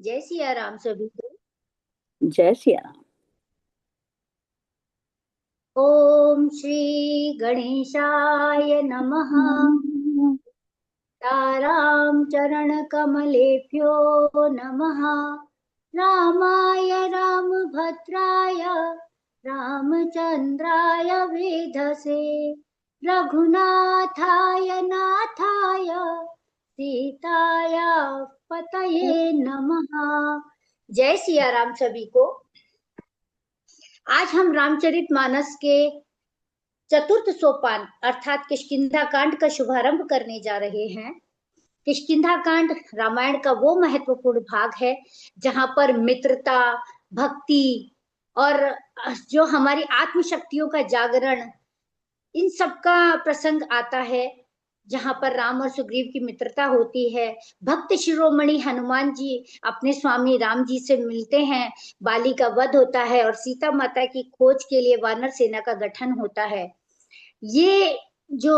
जय सिया राम सभी को। जय सिया राम। ओम श्री गणेशाय नमः। ताराम चरण कमलेभ्यो नमः। रामाय रामभद्राय रामचंद्राय वेधसे रघुनाथाय नाथाय सीताय पतये नमः। जय सिया राम सभी को। आज हम रामचरितमानस के चतुर्थ सोपान अर्थात किष्किंधा कांड का शुभारंभ करने जा रहे हैं। किष्किंधा कांड रामायण का वो महत्वपूर्ण भाग है जहां पर मित्रता, भक्ति और जो हमारी आत्म शक्तियों का जागरण, इन सब का प्रसंग आता है। जहां पर राम और सुग्रीव की मित्रता होती है। भक्त शिरोमणि हनुमान जी अपने स्वामी राम जी से मिलते हैं। बाली का वध होता है और सीता माता की खोज के लिए वानर सेना का गठन होता है। ये जो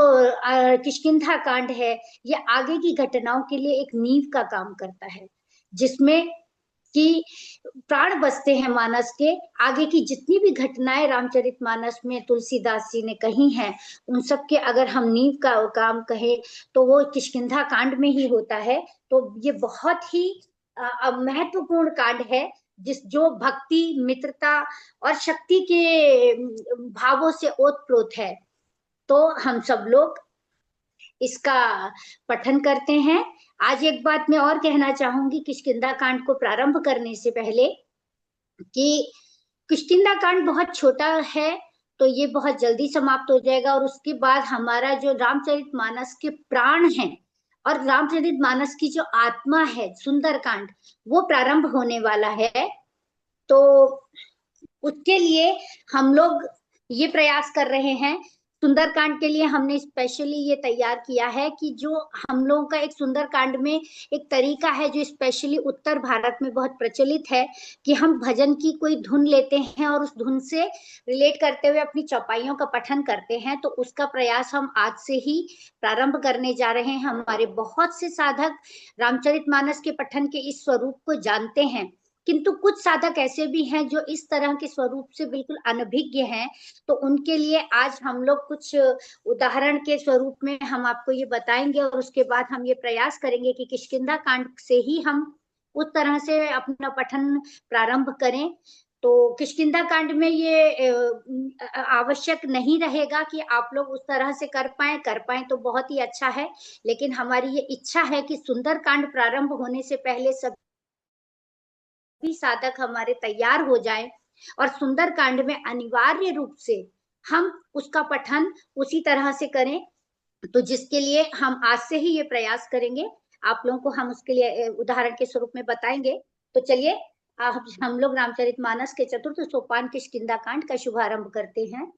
किष्किंधा कांड है, ये आगे की घटनाओं के लिए एक नींव का काम करता है, जिसमें कि प्राण बसते हैं मानस के। आगे की जितनी भी घटनाएं रामचरितमानस में तुलसीदास जी ने कही हैं, उन सब के अगर हम नींव का काम कहें तो वो किष्किंधा कांड में ही होता है। तो ये बहुत ही महत्वपूर्ण कांड है, जो भक्ति, मित्रता और शक्ति के भावों से ओतप्रोत है। तो हम सब लोग इसका पठन करते हैं। आज एक बात मैं और कहना चाहूंगी किष्किंधा कांड को प्रारंभ करने से पहले, कि किष्किंधा कांड बहुत छोटा है, तो ये बहुत जल्दी समाप्त हो जाएगा और उसके बाद हमारा जो रामचरितमानस के प्राण हैं और रामचरितमानस की जो आत्मा है, सुंदर कांड, वो प्रारंभ होने वाला है। तो उसके लिए हम लोग ये प्रयास कर रहे हैं। सुंदरकांड के लिए हमने स्पेशली ये तैयार किया है कि जो हम लोगों का एक सुंदरकांड में एक तरीका है जो स्पेशली उत्तर भारत में बहुत प्रचलित है, कि हम भजन की कोई धुन लेते हैं और उस धुन से रिलेट करते हुए अपनी चौपाइयों का पठन करते हैं। तो उसका प्रयास हम आज से ही प्रारंभ करने जा रहे हैं। हमारे बहुत से साधक रामचरितमानस के पठन के इस स्वरूप को जानते हैं, किंतु कुछ साधक ऐसे भी हैं जो इस तरह के स्वरूप से बिल्कुल अनभिज्ञ हैं। तो उनके लिए आज हम लोग कुछ उदाहरण के स्वरूप में हम आपको ये बताएंगे और उसके बाद हम ये प्रयास करेंगे कि किष्किंधा कांड से ही हम उस तरह से अपना पठन प्रारंभ करें। तो किष्किंधा कांड में ये आवश्यक नहीं रहेगा कि आप लोग उस तरह से कर पाए तो बहुत ही अच्छा है। लेकिन हमारी ये इच्छा है कि सुंदर कांड प्रारंभ होने से पहले सब भी साधक हमारे तैयार हो जाएं और सुंदर कांड में अनिवार्य रूप से हम उसका पठन उसी तरह से करें। तो जिसके लिए हम आज से ही ये प्रयास करेंगे। आप लोगों को हम उसके लिए उदाहरण के स्वरूप में बताएंगे। तो चलिए हम लोग रामचरितमानस के चतुर्थ सोपान किष्किंधा कांड का शुभारंभ करते हैं।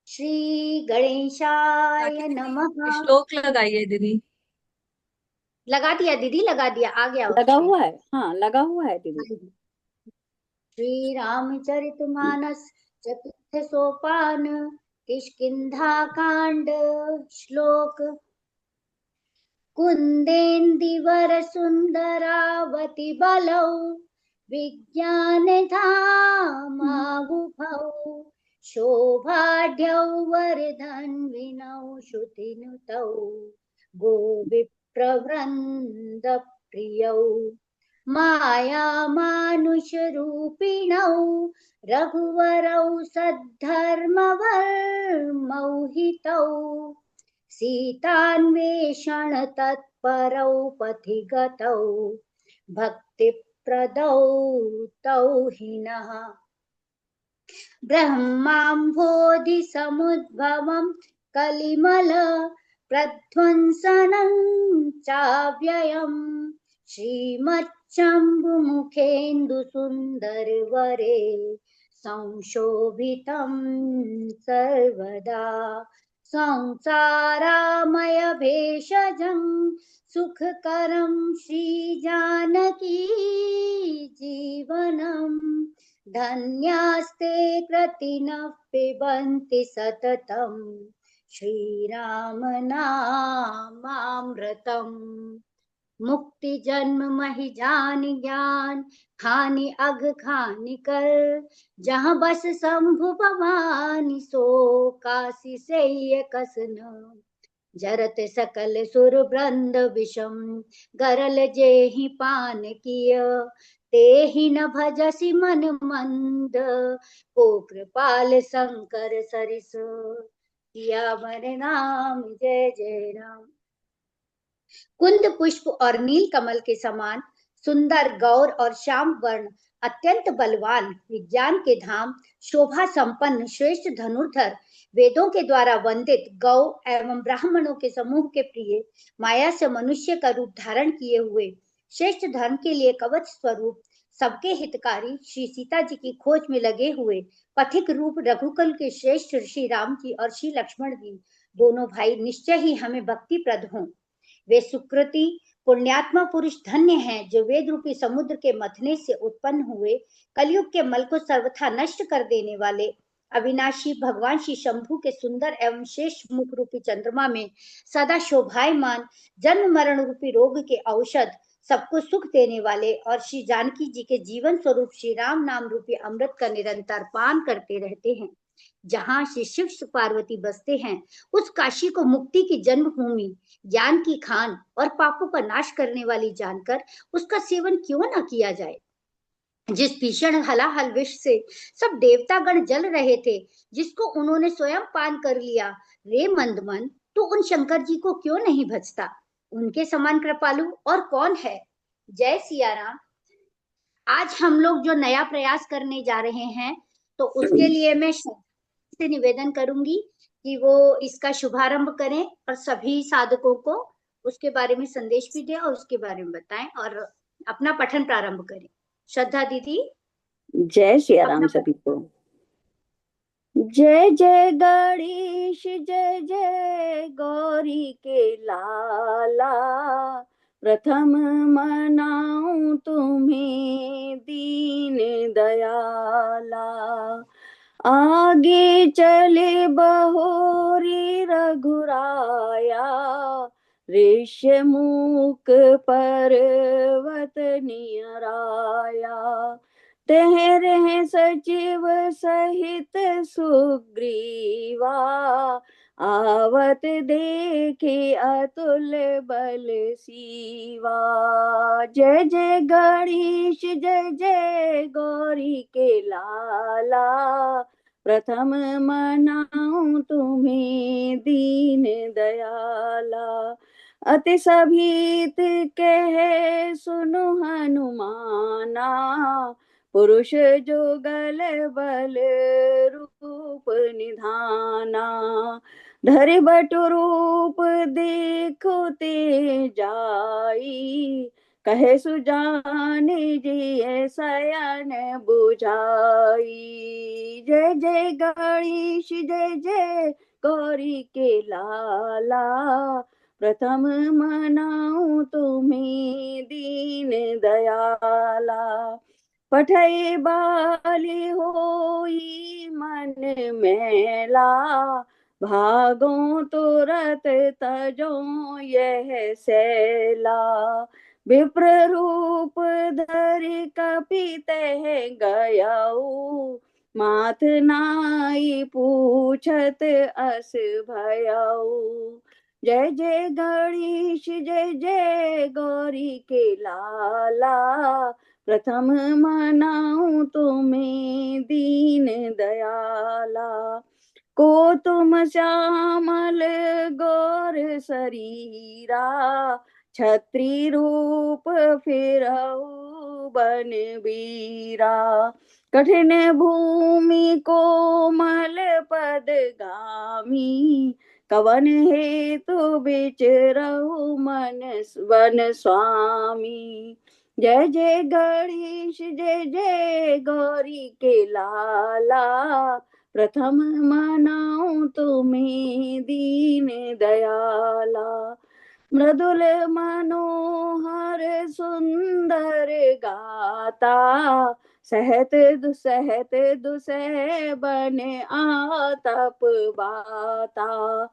श्री गणेशाय ताकि दीदी नमः। श्लोक लगाइए दीदी। लगा दिया दीदी, लगा दिया, आ गया उस लगा पे। हुआ है, हाँ लगा हुआ है दीदी। श्री रामचरितमानस चतुर्थ सोपान किष्किंधा कांड। श्लोक। कुंदेन्दिवर सुंदरावति बलौ विज्ञान धामाबुभौ शोभाढ्यौ वर्धन्विनौ श्रुतिनुतौ गोविप्रवृन्द प्रियौ मायामानुषरूपिणौ रघुवरौ सद्धर्मवर्मौ हितौ सीतान्वेषण तत्परौ पथि गतौ भक्तिप्रदौ तौ हिनः ब्रह्माम्भोधि समुद्भवं कलिमल प्रध्वंसनं चाव्ययम् श्रीमच्चम्बुमुखेन्दु सुन्दरवरे संशोभितं सर्वदा संसारामय भेषजं सुखकरं श्रीजानकी जीवनम् धन्यास्ते कृतिनः पिबन्ति सततं श्रीराम नामामृतम्। मुक्ति जन्म महि जानि ज्ञान, खानि अघ खानि कर। जहाँ बस शंभु भवानी, सो काशी से कसन। जरत सकल सुर वृंद विषम, गरल जेहि पान किय। तेहि न भजसि मन मंद, को कृपाल शंकर सरिस। किया वर नाम, जय जय राम। कुंद पुष्प और नील कमल के समान सुंदर, गौर और श्याम वर्ण, अत्यंत बलवान, विज्ञान के धाम, शोभा संपन्न, श्रेष्ठ धनुर्धर, वेदों के द्वारा वंदित, गौ एवं ब्राह्मणों के समूह के प्रिय, माया से मनुष्य का रूप धारण किए हुए, श्रेष्ठ धर्म के लिए कवच स्वरूप, सबके हितकारी, श्री सीता जी की खोज में लगे हुए पथिक रूप रघुकुल के श्रेष्ठ श्री राम जी और श्री लक्ष्मण जी, दोनों भाई निश्चय ही हमें भक्ति प्रद हों। वे सुकृति पुण्यात्मा पुरुष धन्य हैं, जो वेद रूपी समुद्र के मथने से उत्पन्न हुए, कलयुग के मल को सर्वथा नष्ट कर देने वाले अविनाशी भगवान श्री शंभु के सुंदर एवं श्रेष्ठ मुख रूपी चंद्रमा में सदा शोभायमान, जन्म मरण रूपी रोग के औषध, सबको सुख देने वाले और श्री जानकी जी के जीवन स्वरूप श्री राम नाम रूपी अमृत का निरंतर पान करते रहते हैं। जहाँ श्री शिव पार्वती बसते हैं, उस काशी को मुक्ति की जन्मभूमि, ज्ञान की खान और पापों का नाश करने वाली जानकर उसका सेवन क्यों न किया जाए। जिस भीषण हलाहल विष से सब देवतागण जल रहे थे, जिसको उन्होंने स्वयं पान कर लिया, रे मंदमन, तो उन शंकर जी को क्यों नहीं भजता। उनके समान कृपालु और कौन है। जय सिया राम। आज हम लोग जो नया प्रयास करने जा रहे हैं, तो उसके लिए मैं से निवेदन करूंगी कि वो इसका शुभारंभ करें और सभी साधकों को उसके बारे में संदेश भी दें और उसके बारे में बताएं और अपना पठन प्रारंभ करें। श्रद्धा दीदी, जय सिया राम अपना सभी को। जय जय गणेश, जय जय गौरी के लाला। प्रथम मनाऊं तुम्हें दीन दयाला। आगे चले बहोरी रघुराया। ऋष्यमुख पर्वत नियराया। तेरे सचिव सहित सुग्रीवा। आवत देखे अतुल बल सीवा। जय जय गणेश, जय जय गौरी के लाला। प्रथम मनाऊं तुम्हें दीन दयाला। अति सभीत कहे सुनो हनुमाना। पुरुष जुगल बल रूप निधाना। धरि बटु रूप देखो ते जाई। कहे सुजाने जी सयन बुझाई। जय जय गणेश, जय जय गौरी के लाला। प्रथम मनाऊं तुम्हें दीन दयाला। पठई बाली होई मन मैला। भागो तुरत तजो यह सैला। विप्र रूप धरि कपित गयऊ। माथ नाई पूछत अस भयऊ। जय जय गणेश, जय जय गौरी के लाला। प्रथम मनाऊं तुम्हें दीन दयाला। को तुम श्यामल गौर शरीरा। छत्री रूप फिरऊ बन बीरा। कठिन भूमि कोमल पद गामी। कवन हेतु बिचरऊ मन वन स्वामी। जय जय गणेश, जय जय गौरी के लाला। प्रथम मनाऊं तुम्हें दीन दयाला। मृदुल मनोहर सुंदर गाता। सहत दुसह बन आतप बाता।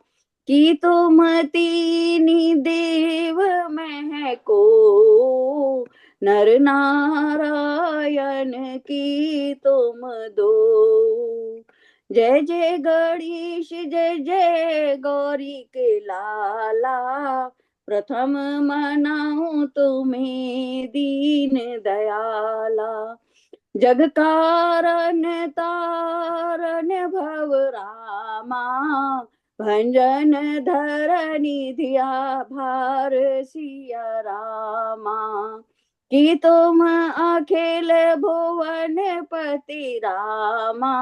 कि तुम तीनी देव में को, नर नारायण की तुम दो। जय जय गणेश जय जय गौरी के लाला, प्रथम मनाऊं तुम्हें दीन दयाला। जग कारण तारण भव रामा, भंजन धरनी धिया भार सिया रामा। कि तुम अखिल भुवन पति रामा,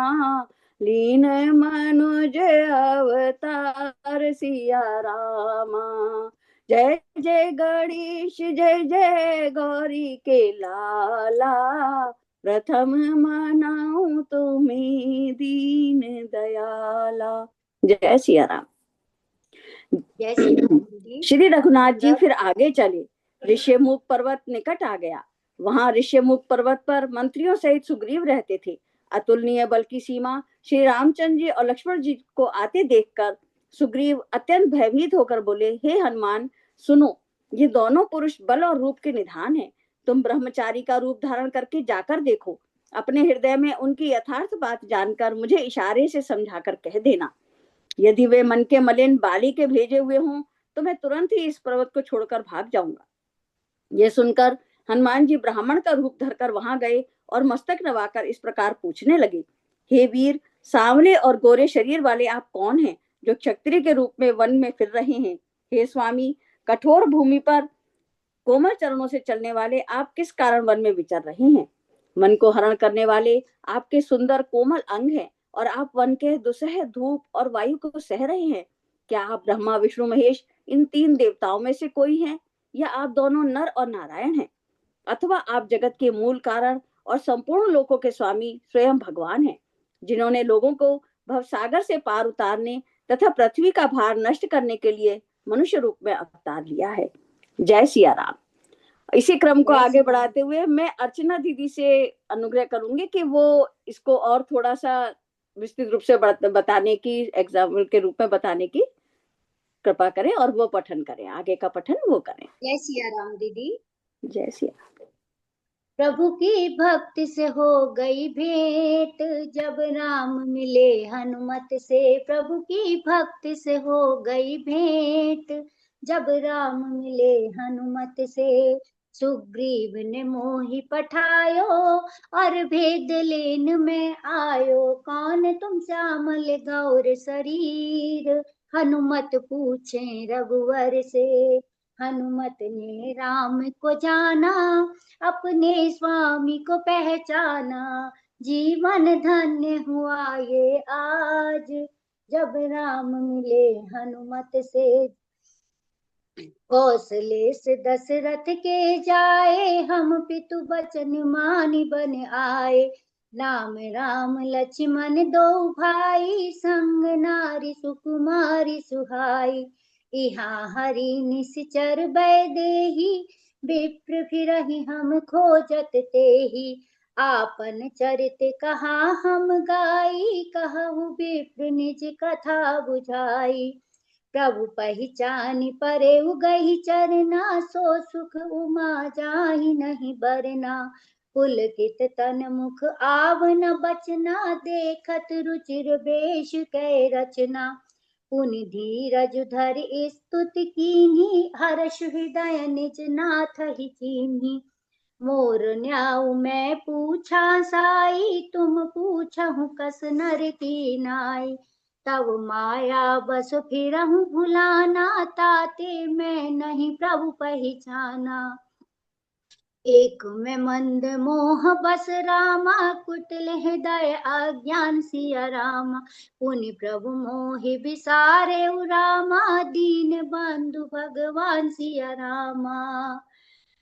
लीन मनुज अवतार सिया रामा। जय जय गणेश जय जय गौरी के लाला, प्रथम मनाऊं तुम्हें दीन दयाला। जय सिया राम। जय श्री राम दीदी। श्री रघुनाथ जी फिर आगे चले। ऋष्यमुख पर्वत निकट आ गया। वहां ऋष्यमुख पर्वत पर मंत्रियों सहित सुग्रीव रहते थे। अतुलनीय बल की सीमा श्री रामचंद्र जी और लक्ष्मण जी को आते देखकर सुग्रीव अत्यंत भयभीत होकर बोले, हे हनुमान सुनो, ये दोनों पुरुष बल और रूप के निधान हैं। तुम ब्रह्मचारी का रूप धारण करके जाकर देखो। अपने हृदय में उनकी यथार्थ बात जानकर मुझे इशारे से समझाकर कह देना। यदि वे मन के मलिन बाली के भेजे हुए हों तो मैं तुरंत ही इस पर्वत को छोड़कर भाग जाऊंगा। यह सुनकर हनुमान जी ब्राह्मण का रूप धरकर वहां गए और मस्तक नवाकर इस प्रकार पूछने लगे, हे वीर, सांवले और गोरे शरीर वाले आप कौन हैं जो क्षत्रिय के रूप में वन में फिर रहे हैं? हे स्वामी, कठोर भूमि पर कोमल चरणों से चलने वाले आप किस कारण वन में विचर रहे हैं? मन को हरण करने वाले आपके सुंदर कोमल अंग हैं और आप वन के दुसह धूप और वायु को सह रहे हैं। क्या आप ब्रह्मा विष्णु महेश इन तीन देवताओं में से कोई हैं, या आप दोनों नर और नारायण हैं, अथवा आप जगत के मूल कारण और संपूर्ण लोकों के स्वामी स्वयं भगवान हैं, जिन्होंने लोगों को भवसागर से पार उतारने तथा पृथ्वी का भार नष्ट करने के लिए मनुष्य रूप में अवतार लिया है। जय सिया राम। इसी क्रम को आगे बढ़ाते हुए मैं अर्चना दीदी से अनुग्रह करूंगी कि वो इसको और थोड़ा सा विस्तृत रूप से बताने की, एग्जाम्पल के रूप में बताने की कृपा करें और वो पठन करें, आगे का पठन वो करें। जय सिया राम दीदी। जय सिया। प्रभु की भक्ति से हो गई भेंट, जब राम मिले हनुमत से। प्रभु की भक्ति से हो गई भेंट, जब राम मिले हनुमत से। सुग्रीव ने मोहि पठायो, और भेद लेन में आयो। कौन तुम श्यामल गौर शरीर, हनुमत पूछे रघुवर से। हनुमत ने राम को जाना, अपने स्वामी को पहचाना। जीवन धन्य हुआ ये आज, जब राम मिले हनुमत से। कौशले से दशरथ के जाए, हम पितु बचन मानि बन आए। राम राम लक्ष्मण दो भाई, संग नारी सुकुमारी सुहाई। इहाँ हरि निश्चर बैदेही, विप्र फिरहि हम खोजत तेहि। आपन चरित कहा हम गाई, कहु विप्र निज कथा बुझाई। प्रभु पहचानी परे गही चरना, सो सुख उमा जाहि नहीं बरना। पुलकित तन मुख आवन बचना, देखत रुचिर बेश कै रचना। पुनि धीरज धर स्तुति कीन्ही, हर्ष हृदय निज नाथ ही चीन्ही। मोर न्याऊ मैं पूछा साई, तुम पूछहु कस नर की नाई। तब माया बस फिरहु भुलाना, ताते मैं नहीं प्रभु पहचाना। एक में मंद मोह बस रामा, कुटिल हृदय अज्ञान सिया रामा। पुनि प्रभु मोहि बिसारे रामा, दीन बंधु भगवान सिया रामा।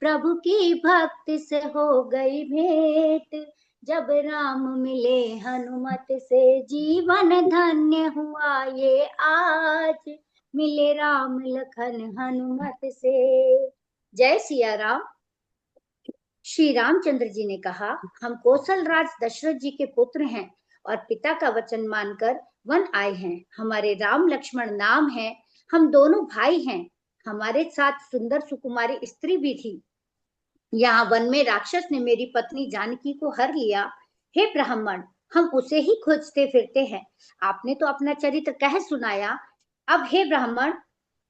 प्रभु की भक्ति से हो गई भेंट, जब राम मिले हनुमत से। जीवन धन्य हुआ ये आज, मिले राम लखन हनुमत से। जय सिया राम। श्री रामचंद्र जी ने कहा, हम कौशल राज दशरथ जी के पुत्र हैं और पिता का वचन मानकर वन आए हैं। हमारे राम लक्ष्मण नाम है हम दोनों भाई हैं। हमारे साथ सुंदर सुकुमारी स्त्री भी थी। यहाँ वन में राक्षस ने मेरी पत्नी जानकी को हर लिया। हे ब्राह्मण, हम उसे ही खोजते फिरते हैं। आपने तो अपना चरित्र कह सुनाया। अब हे ब्राह्मण,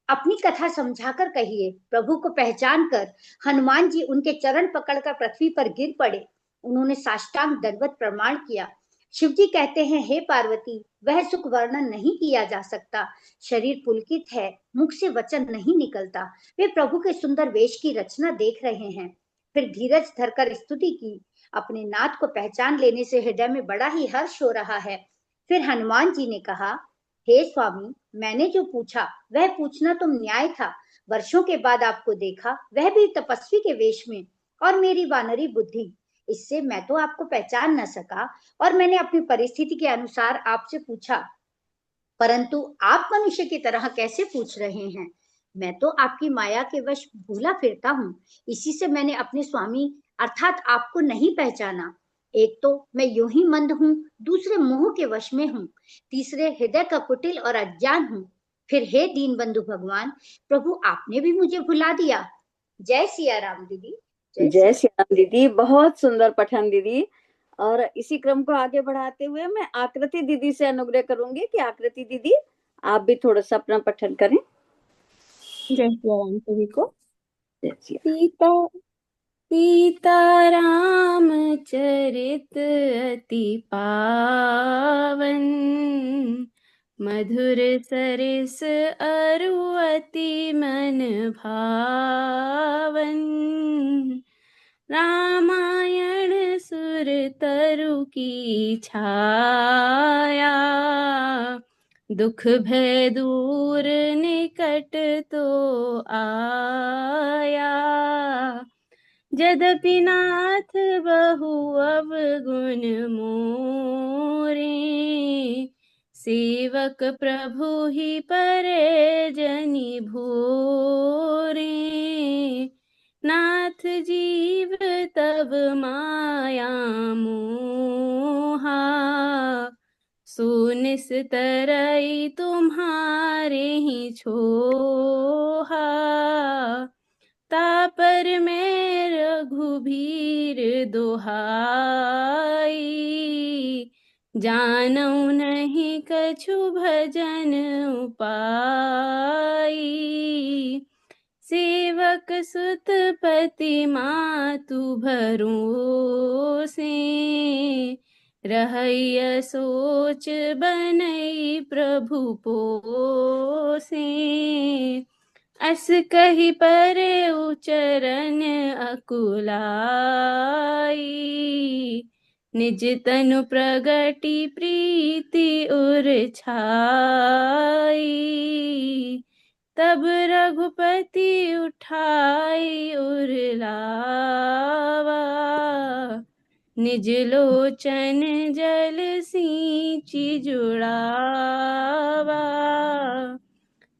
अपनी कथा समझाकर कहिए। प्रभु को पहचान कर हनुमान जी उनके चरण पकड़कर पृथ्वी पर गिर पड़े। उन्होंने साष्टांग दंडवत प्रमाण किया। शिव जी कहते हैं, हे पार्वती, वह सुख वर्णन नहीं किया जा सकता। शरीर पुलकित है, मुख से वचन नहीं निकलता। वे प्रभु के सुंदर वेश की रचना देख रहे हैं। फिर धीरज धरकर स्तुति की। अपने नाथ को पहचान लेने से हृदय में बड़ा ही हर्ष हो रहा है। फिर हनुमान जी ने कहा, हे स्वामी, मैंने जो पूछा वह पूछना तो न्याय था। वर्षों के बाद आपको देखा, वह भी तपस्वी के वेश में, और मेरी वानरी बुद्धि, इससे मैं तो आपको पहचान न सका, और मैंने अपनी परिस्थिति के अनुसार आपसे पूछा, परंतु आप मनुष्य की तरह कैसे पूछ रहे हैं? मैं तो आपकी माया के वश भूला फिरता हूँ। इसी से मैंने अपने स्वामी अर्थात आपको नहीं पहचाना। एक तो मैं यूं ही मंद हूँ, दूसरे मोह के वश में हूँ, तीसरे हृदय का कुटिल और अज्ञान हूँ। फिर हे दीन बंधु भगवान, प्रभु आपने भी मुझे भुला दिया। जय सिया राम दीदी। जय श्री राम दीदी, बहुत सुंदर पठन दीदी। और इसी क्रम को आगे बढ़ाते हुए मैं आकृति दीदी से अनुग्रह करूंगी कि आकृति दीदी आप भी थोड़ा सा अपना पठन करें। जय श्री राम सभी को। जय श्री सीता सीताराम चरित अति पावन, मधुर सरिस अरु अति मन भावन। रामायण सुर तरु की छाया, दुख भय दूर निकट तो आया। यद्यपि नाथ बहु अवगुण मोरे, सेवक प्रभु ही परे जनि भोरे। नाथ जीव तब माया मोहा, सुनिस तरई तुम्हारे ही छोहा। तापर में रघुबीर दोहाई, जानऊ नहीं कछु भजन उपाई। सेवक सुत पति मातु भरोसे, रहैय सोच बनई प्रभु पोसे। अस कही परे उचरन अकुलाई, निज तनु प्रगति प्रीति उर छाई। तब रघुपति उठाई उर लावा, निज लोचन जल सींचि जुड़ावा।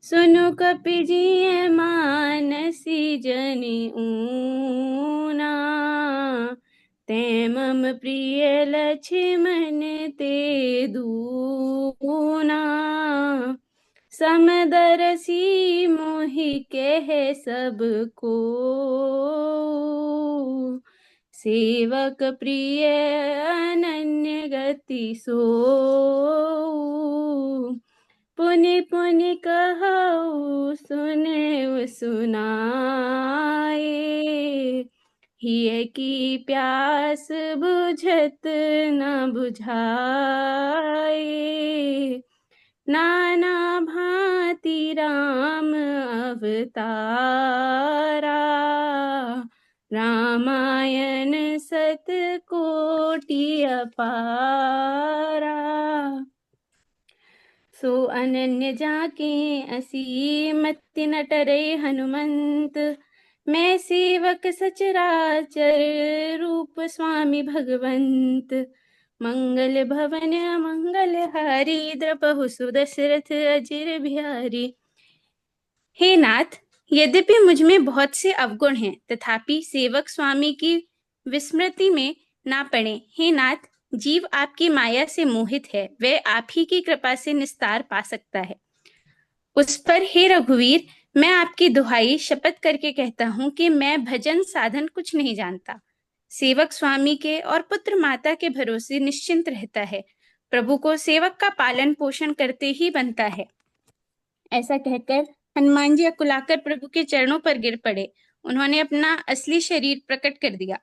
सुनु कपिजिय मानसी जनि ऊना, ते मम प्रिय लक्ष्मण ते दूना। समदरसी मोहि कह सब को, सेवक प्रिय अनन्य गति सो। पुनि पुनि कहऊ सुने सुनाए, हिय की प्यास बुझत न बुझाए। नाना भांति राम अवतारा, रामायण सत कोटि अपारा। सो अनन्य जाके असीमति न टरे हनुमंत, मैं सेवक सचराचर रूप स्वामी भगवंत। मंगल भवन मंगल हारी, द्रपहु सुदशरथ अजिर बिहारी। हे नाथ, यद्यपि मुझ में बहुत से अवगुण हैं, तथापि सेवक स्वामी की विस्मृति में ना पड़े। हे नाथ, जीव आपकी माया से मोहित है, वह आप ही की कृपा से निस्तार पा सकता है। उस पर हे रघुवीर, मैं आपकी दुहाई शपथ करके कहता हूँ कि मैं भजन साधन कुछ नहीं जानता। सेवक स्वामी के और पुत्र माता के भरोसे निश्चिंत रहता है। प्रभु को सेवक का पालन पोषण करते ही बनता है। ऐसा कहकर हनुमान जी अकुलाकर प्रभु के चरणों पर गिर पड़े। उन्होंने अपना असली शरीर प्रकट कर दिया।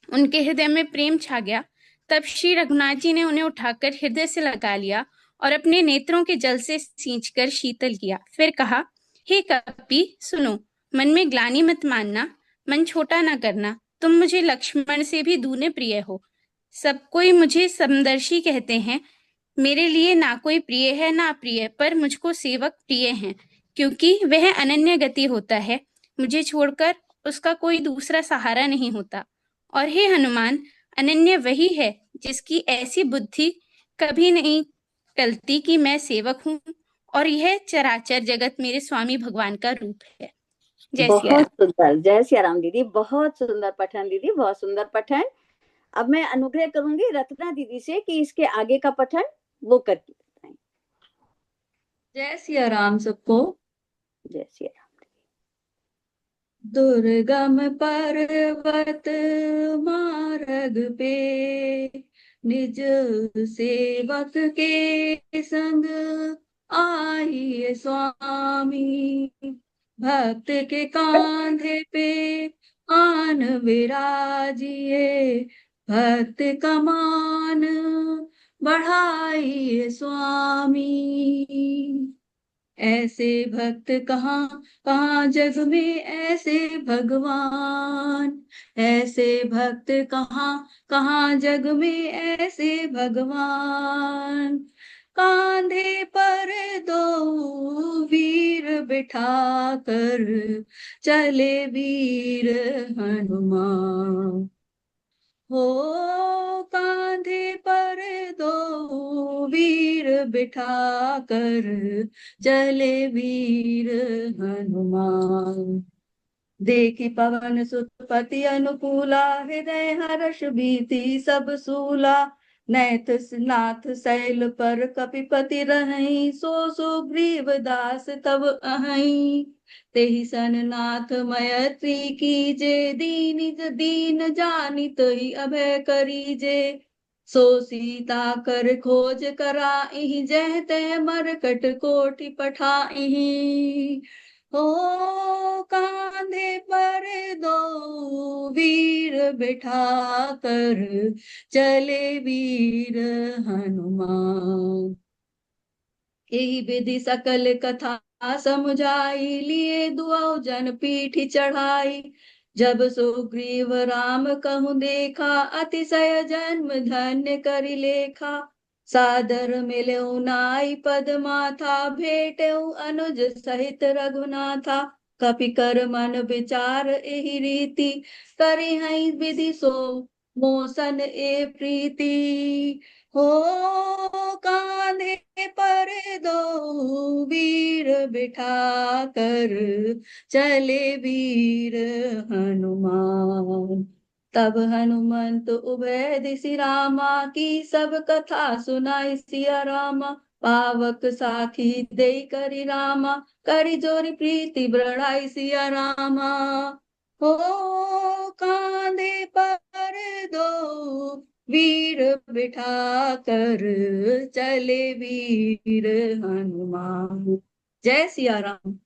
उनके हृदय में प्रेम छा गया। तब श्री रघुनाथ जी ने उन्हें उठाकर हृदय से लगा लिया और अपने नेत्रों के जल से सींचकर शीतल किया। फिर कहा, हे कपि सुनो, मन में ग्लानि मत मानना, मन छोटा ना करना। तुम मुझे लक्ष्मण से भी दूने प्रिय हो। सब कोई मुझे समदर्शी कहते हैं। मेरे लिए ना कोई प्रिय है ना अप्रिय, पर मुझको सेवक प्रिय हैं, क्योंकि वह अनन्य गति होता है। मुझे छोड़कर उसका कोई दूसरा सहारा नहीं होता। और हे हनुमान, अनन्य वही है जिसकी ऐसी बुद्धि कभी नहीं टलती कि मैं सेवक हूँ और यह चराचर जगत मेरे स्वामी भगवान का रूप है। जय सिया बहुत राम। सुंदर, जय सिया राम दीदी, बहुत सुंदर पठन दीदी, बहुत सुंदर पठन। अब मैं अनुग्रह करूंगी रत्ना दीदी से कि इसके आगे का पठन वो करके बताएं। जय सिया राम सबको। जय सिया राम। दुर्गम पर्वत मार्ग पे निज सेवक के संग आइए स्वामी, भक्त के कांधे पे आन विराजिए, भक्त का मान बढ़ाइए स्वामी। ऐसे भक्त कहाँ कहाँ जग में, ऐसे भगवान, ऐसे भक्त कहाँ कहाँ जग में, ऐसे भगवान। कांधे पर दो वीर बिठा कर चले वीर हनुमान, हो कांधे पर दो वीर बिठा कर चले वीर हनुमान। देखी पवन सुत पति अनुकूला, हृदय हर्ष भीति सब सूला। नैत नाथ शैल पर कपिपति रहई, सो सुग्रीव दास तब अहई। तेहि सन नाथ मयत्री कीजे, दीन जानि तहि अभय करीजे। सो सीता कर खोज कराई, जह तह मरकट कोटि पठाई। हो कांधे पर दो वीर बिठा कर चले वीर हनुमान। यही विधि सकल कथा समुझाई, लिए दुआ जन पीठ चढ़ाई। जब सुग्रीव राम कहूँ देखा, अतिशय जन्म धन्य करि लेखा। सादर मिलऊ नाई पद माथा, भेटऊ अनुज सहित रघुनाथा। कपि कर मन विचार एहि रीति, करि हई विधि सो मोसन ए प्रीति। हो कांधे पर दो वीर बिठा कर चले वीर हनुमान। तब हनुमंत उभय दिसि रामा, की सब कथा सुनाई सिया रामा। पावक साखी दे करि रामा, करि जोरी प्रीति बढ़ाई सिया रामा। हो कांधे पर दो वीर बिठा कर चले वीर हनुमान। जय सिया राम।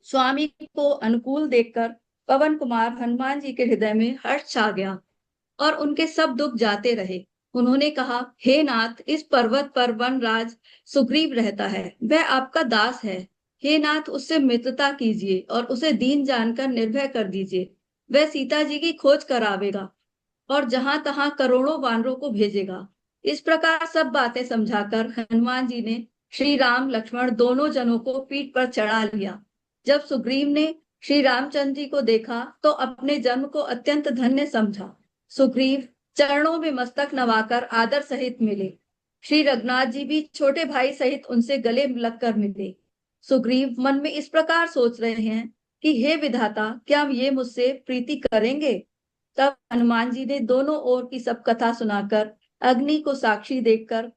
स्वामी को अनुकूल देखकर पवन कुमार हनुमान जी के हृदय में हर्ष छा गया और उनके सब दुख जाते रहे। उन्होंने कहा, हे नाथ, इस पर्वत पर वनराज सुग्रीव रहता है, वह आपका दास है। हे नाथ, उससे मित्रता कीजिए और उसे दीन जानकर निर्भय कर दीजिए। वह सीता जी की खोज करावेगा और जहां तहां करोड़ों वानरों को भेजेगा। इस प्रकार सब बातें समझाकर हनुमान जी ने श्री राम लक्ष्मण दोनों जनों को पीठ पर चढ़ा लिया। जब सुग्रीव ने श्री रामचंद्र जी को देखा तो अपने जन्म को अत्यंत धन्य समझा। सुग्रीव चरणों में मस्तक नवाकर आदर सहित मिले। श्री रघुनाथ जी भी छोटे भाई सहित उनसे गले लगकर मिले। सुग्रीव मन में इस प्रकार सोच रहे हैं कि हे विधाता, क्या ये मुझसे प्रीति करेंगे? तब हनुमान जी ने दोनों ओर की सब कथा सुनाकर, अग्नि को साक्षी देखकर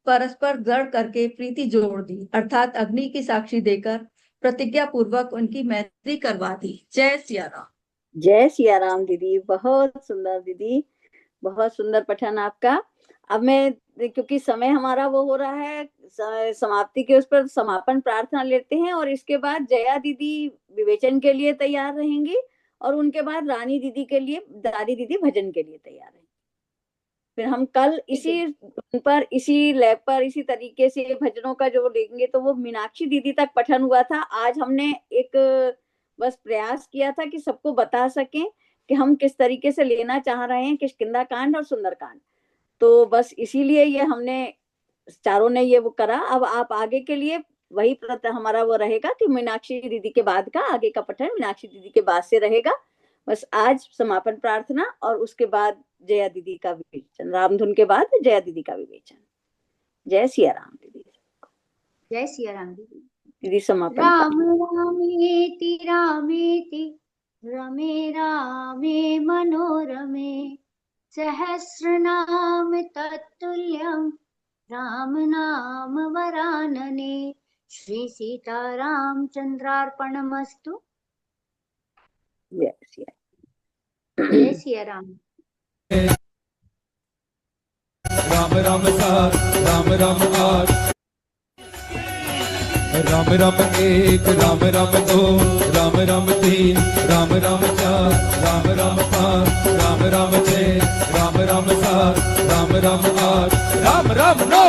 परस्पर दृढ़ करके प्रीति जोड़ दी, अर्थात अग्नि की साक्षी देकर प्रतिज्ञा पूर्वक उनकी मैत्री करवा दी। जय सिया राम। जय सिया राम दीदी, बहुत सुंदर दीदी, बहुत सुंदर पठन आपका। अब मैं, क्योंकि समय हमारा वो हो रहा है समाप्ति के, उस पर समापन प्रार्थना लेते हैं और इसके बाद जया दीदी विवेचन के लिए तैयार रहेंगी और उनके बाद रानी दीदी के लिए, दादी दीदी भजन के लिए तैयार रहेंगी। फिर हम कल इसी पर, इसी लैब पर, इसी तरीके से भजनों का जो लेंगे, तो वो मीनाक्षी दीदी तक पठन हुआ था। आज हमने एक बस प्रयास किया था कि सबको बता सकें कि हम किस तरीके से लेना चाह रहे हैं किष्किंधा कांड और सुंदर कांड, तो बस इसीलिए ये हमने चारों ने ये वो करा। अब आप आगे के लिए वही हमारा वो रहेगा कि मीनाक्षी दीदी के बाद का आगे का पठन मीनाक्षी दीदी के बाद से रहेगा। बस आज समापन प्रार्थना और उसके बाद जया दीदी का विवेचन, रामधुन के बाद जया दीदी का विवेचन। जय सिया राम दीदी। जय सिया राम दीदी। दीदी समापन। राम रामेति रामेति रमे रामे मनोरमे सहस्रनाम तत्तुल्यं राम नाम वरानने। श्री सीताराम चंद्रार्पणमस्तु। जय सिया, जय सिया राम। राम राम सार राम राम आठ, राम राम एक राम राम दो, राम राम तीन राम राम चार, राम राम पाँच राम राम छः, राम राम सात राम राम आठ, राम राम नौ,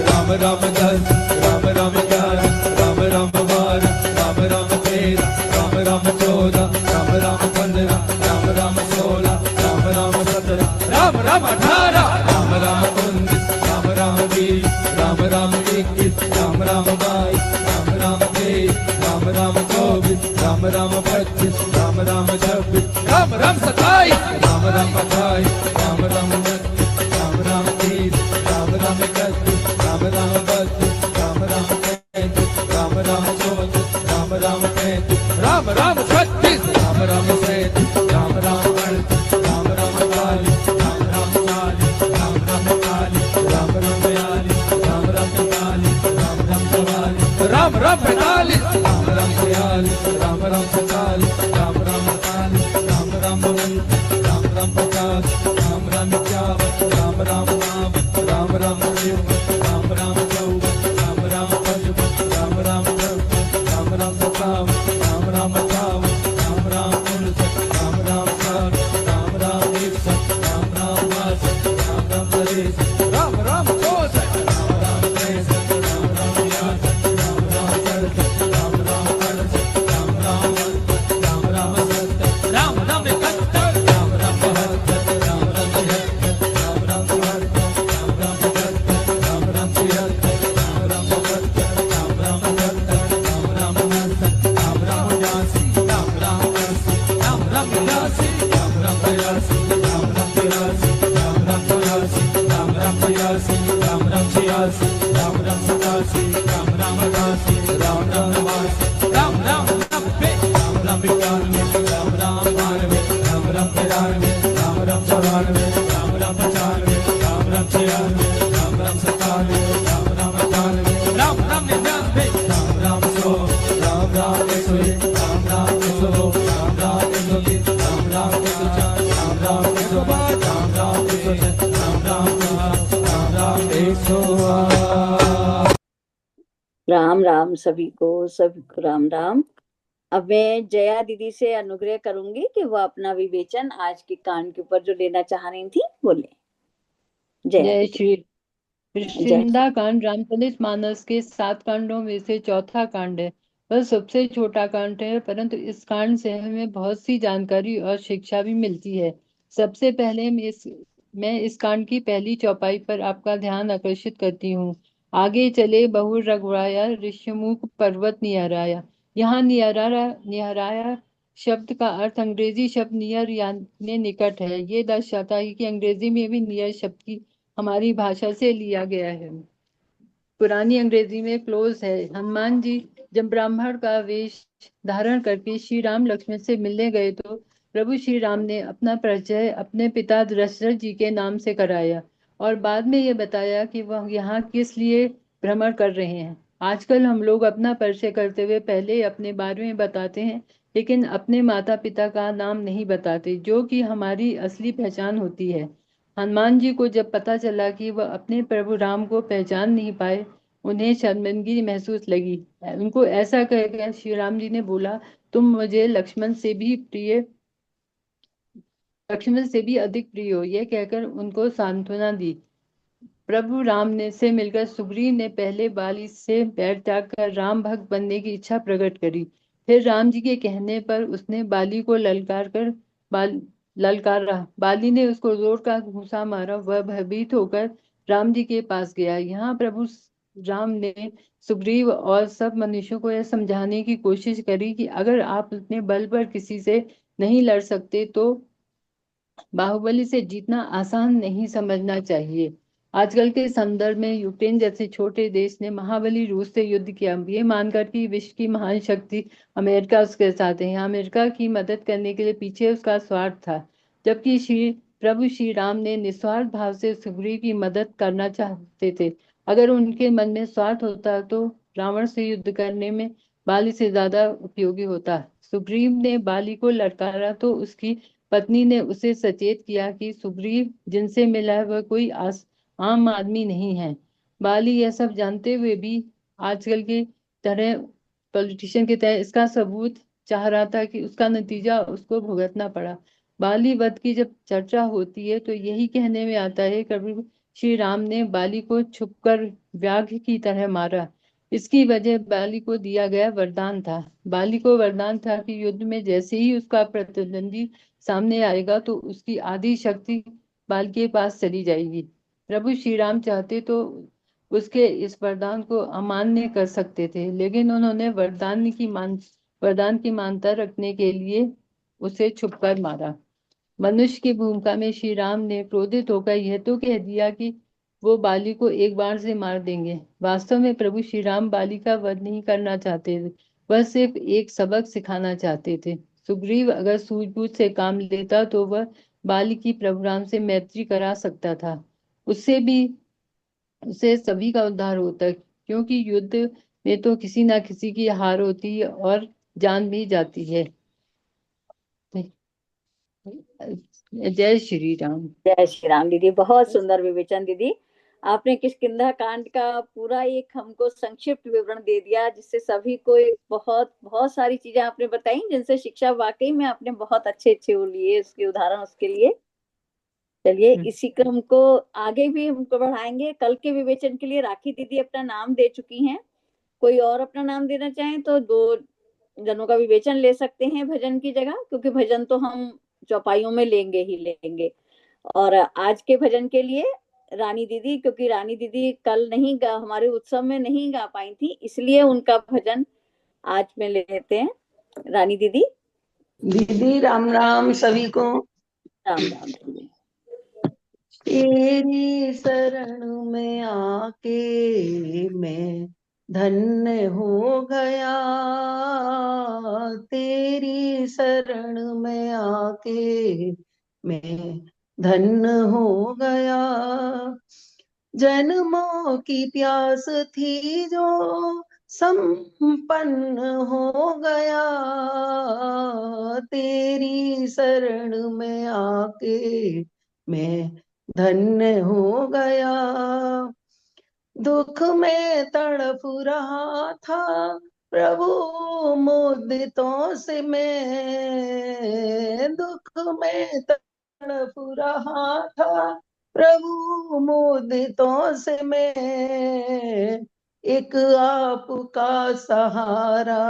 राम राम 10, राम राम 11, राम राम 12, राम राम 13, राम राम 14, राम राम 15, राम राम 16, राम राम 17, राम राम 18, राम राम 19, राम राम 20, राम राम 21, राम राम 22, राम राम 23, राम राम 24, राम राम 25, राम राम 26, राम राम 27, राम राम 28, राम राम 29, राम राम 30, राम राम 31, राम राम 32, राम राम 33, राम राम 34, राम राम 35, राम राम 36, राम राम 37, राम राम 38, राम राम 40, राम राम 40, राम राम 41, राम राम 42, राम राम 43, राम राम 44, राम राम 45, राम राम 46, राम राम 47, राम राम 48, राम राम 49, राम राम 50, राम राम 51, राम राम 52, राम राम 53, राम राम 54, राम राम 55, राम राम 56, राम राम 57, राम राम 58, राम राम 59, राम राम 60, राम राम 61, राम राम 62, राम राम 63, राम राम 64, राम राम 63, राम राम 64, राम राम 67, राम राम 68, राम राम 69, राम राम 70, राम राम 71, राम राम 72, राम राम 73, राम राम 74, राम राम 75, राम राम 76, राम राम 77, राम राम 78, राम राम 79, राम राम 79, राम राम 80, राम राम 82, राम राम 83, राम राम 83, राम राम 84, राम राम 85, राम राम 86, राम राम 87, राम राम 88, राम राम 89, राम राम 90, राम राम 91, राम राम 92, राम राम 93, राम राम 94, राम राम 95, राम राम 96, राम राम 97, राम राम 98, राम राम 99, राम राम 100, राम राम 101, राम राम 102, राम राम 103, राम राम 104, राम राम 105, राम राम 106, राम राम 107, राम राम 108। राम राम सभी को राम राम। अब मैं जया दीदी से अनुग्रह करूंगी कि वो अपना विवेचन आज के कांड के ऊपर जो लेना चाह रही थी वो ले। जया जय दीदी। श्री किष्किंधा कांड रामचरित मानस के 7 कांडों में से चौथा कांड है। वह सबसे छोटा कांड है, परंतु इस कांड से हमें बहुत सी जानकारी और शिक्षा भी मिलती है। सबसे पहले मैं इस कांड की पहली चौपाई पर आपका ध्यान आकर्षित करती हूँ। आगे चले बहु रघुराया ऋष्यमुख पर्वत निहराया। यहाँ निहराया शब्द का अर्थ अंग्रेजी शब्द नियर यानी निकट है। ये दर्शाता है कि अंग्रेजी में भी नियर शब्द की हमारी भाषा से लिया गया है। पुरानी अंग्रेजी में क्लोज है। हनुमान जी जब ब्राह्मण का वेश धारण करके श्री राम लक्ष्मण से मिलने गए तो प्रभु श्री राम ने अपना परिचय अपने पिता दशरथ जी के नाम से कराया। और बाद में ये बताया कि वह यहाँ किस लिए भ्रमण कर रहे हैं। आजकल हम लोग अपना परिचय करते हुए पहले अपने बारे में बताते हैं, लेकिन अपने माता पिता का नाम नहीं बताते, जो कि हमारी असली पहचान होती है। हनुमान जी को जब पता चला कि वह अपने प्रभु राम को पहचान नहीं पाए, उन्हें शर्मिंदगी महसूस लगी। उनको ऐसा कहकर श्री राम जी ने बोला, तुम मुझे लक्ष्मण से भी अधिक प्रिय हो। यह कहकर उनको सांत्वना दी। प्रभु राम ने से मिलकर सुग्रीव ने पहले बाली से बैर त्याग कर राम भक्त बनने की इच्छा प्रकट करी। फिर राम जी के कहने पर उसने बाली को ललकारा। बाली ने उसको जोर का घूंसा मारा। वह भयभीत होकर राम जी के पास गया। यहाँ प्रभु राम ने सुग्रीव और सब मनुष्यों को यह समझाने की कोशिश करी कि अगर आप अपने बल पर किसी से नहीं लड़ सकते तो बाहुबली से जीतना आसान नहीं समझना चाहिए। आजकल के संदर्भ में यूक्रेन जैसे छोटे देश ने महाबली रूस से युद्ध किया, ये मानकर कि विश्व की महान शक्ति अमेरिका उसके साथ है। यहाँ अमेरिका की मदद करने के लिए पीछे उसका स्वार्थ था, जबकि प्रभु श्री राम ने निस्वार्थ भाव से सुग्रीव की मदद करना चाहते थे। अगर उनके मन में स्वार्थ होता तो रावण से युद्ध करने में बाली से ज्यादा उपयोगी होता। सुग्रीव ने बाली को ललकारा तो उसकी पत्नी ने उसे सचेत किया कि सुग्रीव जिनसे मिला है वह कोई आम आदमी नहीं है। बाली यह सब जानते हुए भी आजकल की तरह पॉलिटिशियन की तरह इसका सबूत चाह रहा था कि उसका नतीजा उसको भुगतना पड़ा। बाली वध की जब चर्चा होती है तो यही कहने में आता है कि प्रभु श्री राम ने बाली को छुपकर व्याघ्र की तरह मारा। इसकी वजह बाली को दिया गया वरदान था। बाली को वरदान था कि युद्ध में जैसे ही उसका प्रतिद्वंदी सामने आएगा तो उसकी आधी शक्ति बाल के पास चली जाएगी। प्रभु श्री राम चाहते तो उसके इस वरदान को अमान्य कर सकते थे, लेकिन उन्होंने वरदान की मानता रखने के लिए उसे छुपकर मारा। मनुष्य की भूमिका में श्री राम ने क्रोधित होकर यह तो कह दिया कि वो बाली को एक बार से मार देंगे। वास्तव में प्रभु श्री राम बाली का वध नहीं करना चाहते थे, वह सिर्फ एक सबक सिखाना चाहते थे। सुग्रीव अगर सूझबूझ से काम लेता तो वह बाली की प्रभु राम से मैत्री करा सकता था। उससे सभी का उद्धार होता, क्योंकि युद्ध में तो किसी ना किसी की हार होती है और जान भी जाती है। जय श्री राम। जय श्री राम दीदी, बहुत सुंदर विवेचन दीदी। आपने किष्किंधा कांड का पूरा एक हमको संक्षिप्त विवरण दे दिया, जिससे सभी को बहुत बहुत सारी चीजें आपने बताई, जिनसे शिक्षा वाकई में आपने बहुत अच्छे अच्छे वो लिए उसके उदाहरण उसके लिए। चलिए इसी क्रम को आगे भी हमको बढ़ाएंगे। कल के विवेचन के लिए राखी दीदी अपना नाम दे चुकी हैं। कोई और अपना नाम देना चाहें तो 2 जनों का विवेचन ले सकते हैं भजन की जगह, क्योंकि भजन तो हम चौपाइयों में लेंगे ही लेंगे। और आज के भजन के लिए रानी दीदी, क्योंकि रानी दीदी कल नहीं हमारे उत्सव में नहीं गा पाई थी, इसलिए उनका भजन आज में ले लेते हैं। रानी दीदी। दीदी राम राम सभी को। राम राम दीदी। तेरी शरण में आके मैं धन्य हो गया, तेरी शरण में आके मैं धन्य हो गया। जन्मों की प्यास थी जो संपन्न हो गया, तेरी शरण में आके मैं धन्य हो गया। दुख में तड़प रहा था प्रभु मुद्दितों से मैं, दुख में तड़प रहा था प्रभु मुद्दितों से मैं, एक आपका सहारा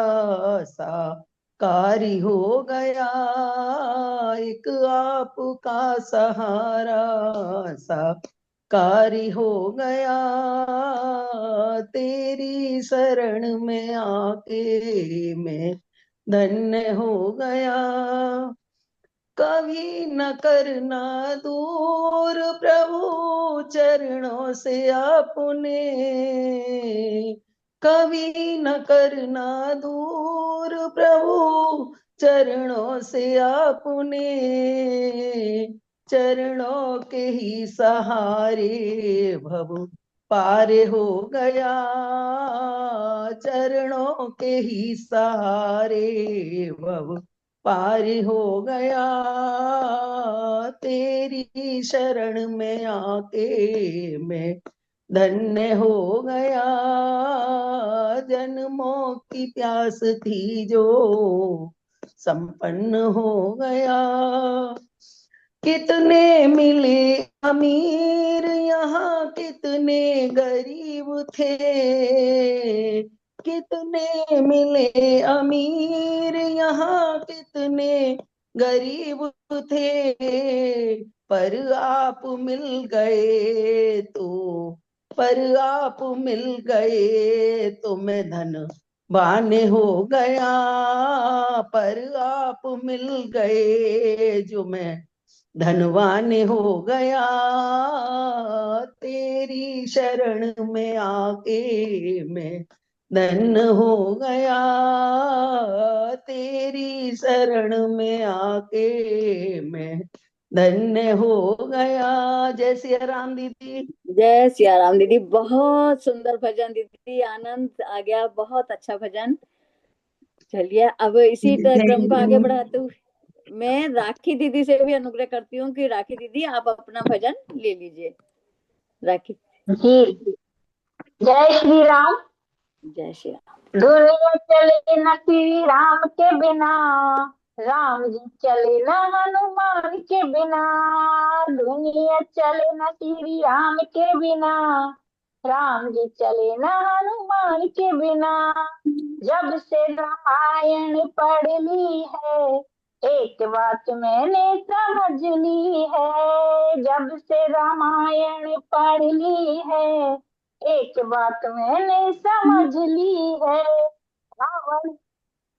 साकारी हो गया, एक आपका सहारा साकारी हो गया, तेरी शरण में आके मैं धन्य हो गया। कभी न करना दूर प्रभु चरणों से आपने, कभी न करना दूर प्रभु चरणों से आपने, चरणों के ही सहारे भव पार हो गया, चरणों के ही सहारे भव पार हो गया, तेरी शरण में आके मैं धन्य हो गया, जन्मों की प्यास थी जो संपन्न हो गया। कितने मिले अमीर यहाँ कितने गरीब थे, कितने मिले अमीर यहाँ कितने गरीब थे, पर आप मिल गए तो, पर आप मिल गए तो मैं धनवान हो गया, पर आप मिल गए जो मैं धनवान हो गया, तेरी शरण में आके मैं धन्य हो गया, तेरी शरण में आके मैं धन्य हो गया। जय सिया राम दीदी। जय सिया राम दीदी, बहुत सुंदर भजन दीदी, आनंद आ गया, बहुत अच्छा भजन। चलिए अब इसी क्रम को आगे बढ़ाते हुए मैं राखी दीदी से भी अनुग्रह करती हूँ कि राखी दीदी आप अपना भजन ले लीजिए। राखी जी, जय श्री राम। जय श्री राम। दुनिया चले न श्री राम के बिना, राम जी चले न हनुमान के बिना, दुनिया चले न श्री राम के बिना, राम जी चले न हनुमान के बिना। जब से रामायण पढ़ ली है, एक बात मैंने समझ ली है, जब से रामायण पढ़ ली है, एक बात मैंने समझ ली है, रावण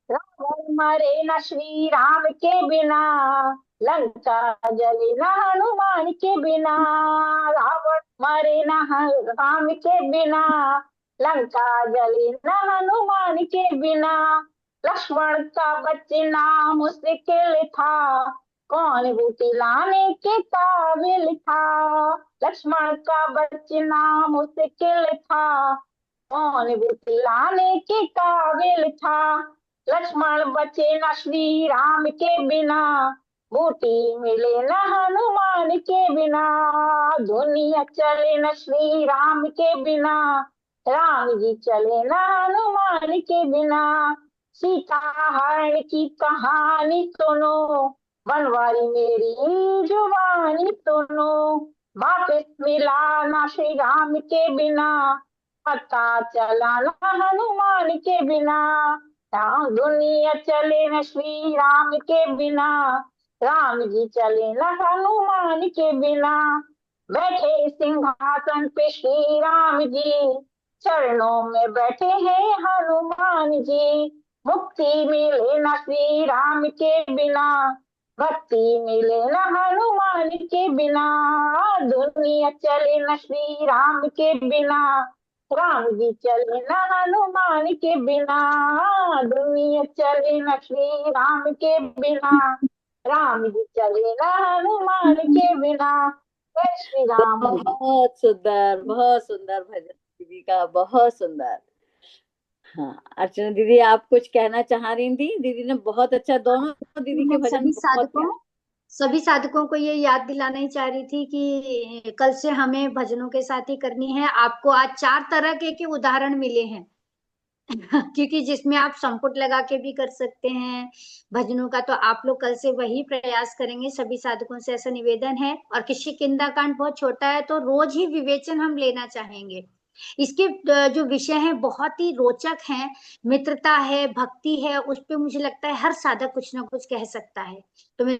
रावण मरे न श्री राम के बिना, लंका जले न हनुमान के बिना, रावण मरे न राम के बिना, लंका जले न हनुमान के बिना। लक्ष्मण का बचना मुश्किल था, कौन बेटी लाने के काबिल था, लक्ष्मण का बचना मुश्किल था, कौन बेटी लाने के काबिल था। लक्ष्मण बचे न श्री राम के बिना, बूटी मिले न हनुमान के बिना, दुनिया चले न श्री राम के बिना, राम जी चले न हनुमान के बिना। सीता हरण की कहानी सुनो, बनवारी मेरी जुबानी सुनो, वापिस मिला न श्री राम के बिना, पता चला न हनुमान के बिना। दुनिया चले न श्री राम के बिना, राम जी चले न हनुमान के बिना। बैठे सिंहासन पे श्री राम जी, चरणों में बैठे हैं हनुमान जी, मुक्ति मिले न श्री राम के बिना, भक्ति मिले न हनुमान के बिना। दुनिया चले न श्री राम के बिना, राम जी चले न हनुमान के बिना, दुनिया चले न श्री राम के बिना, राम जी चले न हनुमान के बिना। जय श्री राम। बहुत सुंदर भजन दीदी का, बहुत सुंदर। हाँ अर्चना दीदी आप कुछ कहना चाह रही थी? दीदी ने बहुत अच्छा, दोनों दीदी के भजन बहुत सभी साधकों को ये याद दिलाना ही चाह रही थी कि कल से हमें भजनों के साथ ही करनी है। आपको आज 4 तरह के उदाहरण मिले हैं क्योंकि जिसमें आप संपुट लगा के भी कर सकते हैं भजनों का, तो आप लोग कल से वही प्रयास करेंगे। सभी साधकों से ऐसा निवेदन है। और किष्किंधा कांड बहुत छोटा है तो रोज ही विवेचन हम लेना चाहेंगे। इसके जो विषय हैं बहुत ही रोचक हैं, मित्रता है, भक्ति है, उस पे मुझे लगता है हर साधक कुछ ना कुछ कह सकता है। तो मैं